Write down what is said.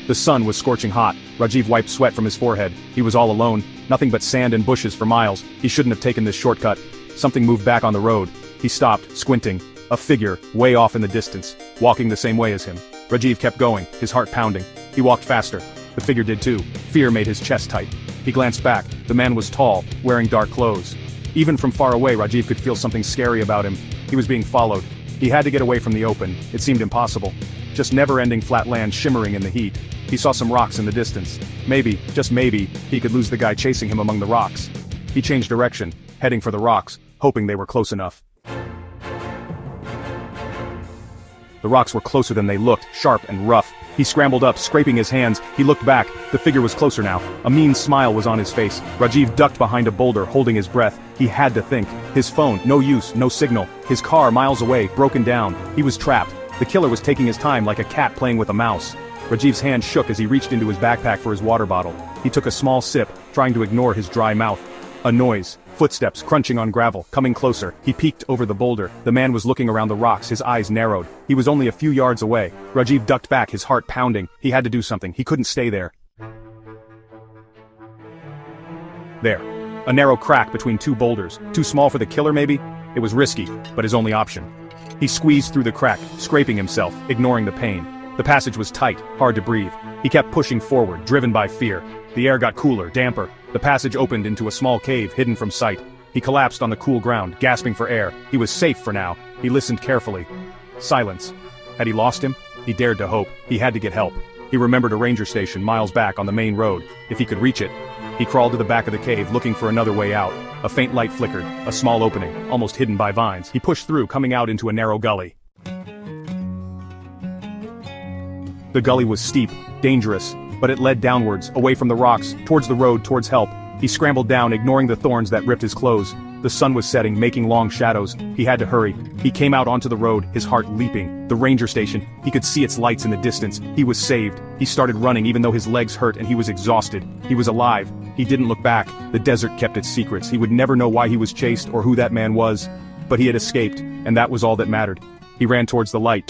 The sun was scorching hot. Rajeev wiped sweat from his forehead. He was all alone, nothing but sand and bushes for miles. He shouldn't have taken this shortcut. Something moved back on the road. He stopped, squinting. A figure, way off in the distance, walking the same way as him. Rajeev kept going, his heart pounding. He walked faster. The figure did too. Fear made his chest tight. He glanced back. The man was tall, wearing dark clothes. Even from far away, Rajeev could feel something scary about him. He was being followed. He had to get away from the open. It seemed impossible. Just never-ending flat land shimmering in the heat. He saw some rocks in the distance. Maybe, just maybe, he could lose the guy chasing him among the rocks. He changed direction, heading for the rocks, hoping they were close enough. The rocks were closer than they looked, sharp and rough. He scrambled up, scraping his hands. He looked back. The figure was closer now. A mean smile was on his face. Rajeev ducked behind a boulder, holding his breath. He had to think. His phone, no use, no signal. His car, miles away, broken down. He was trapped. The killer was taking his time like a cat playing with a mouse. Rajeev's hand shook as he reached into his backpack for his water bottle. He took a small sip, trying to ignore his dry mouth. A noise. Footsteps crunching on gravel, coming closer. He peeked over the boulder. The man was looking around the rocks, his eyes narrowed. He was only a few yards away. Rajeev ducked back, his heart pounding. He had to do something. He couldn't stay there. There. A narrow crack between two boulders. Too small for the killer, maybe? It was risky, but his only option. He squeezed through the crack, scraping himself, ignoring the pain. The passage was tight, hard to breathe. He kept pushing forward, driven by fear. The air got cooler, damper. The passage opened into a small cave hidden from sight. He collapsed on the cool ground, gasping for air. He was safe for now. He listened carefully. Silence. Had he lost him? He dared to hope. He had to get help. He remembered a ranger station miles back on the main road. If he could reach it. He crawled to the back of the cave, looking for another way out. A faint light flickered, a small opening, almost hidden by vines. He pushed through, coming out into a narrow gully. The gully was steep, dangerous, but it led downwards, away from the rocks, towards the road, towards help. He scrambled down, ignoring the thorns that ripped his clothes. The sun was setting, making long shadows. He had to hurry. He came out onto the road, his heart leaping. The ranger station. He could see its lights in the distance. He was saved. He started running even though his legs hurt and he was exhausted. He was alive. He didn't look back. The desert kept its secrets. He would never know why he was chased or who that man was. But he had escaped, and that was all that mattered. He ran towards the light,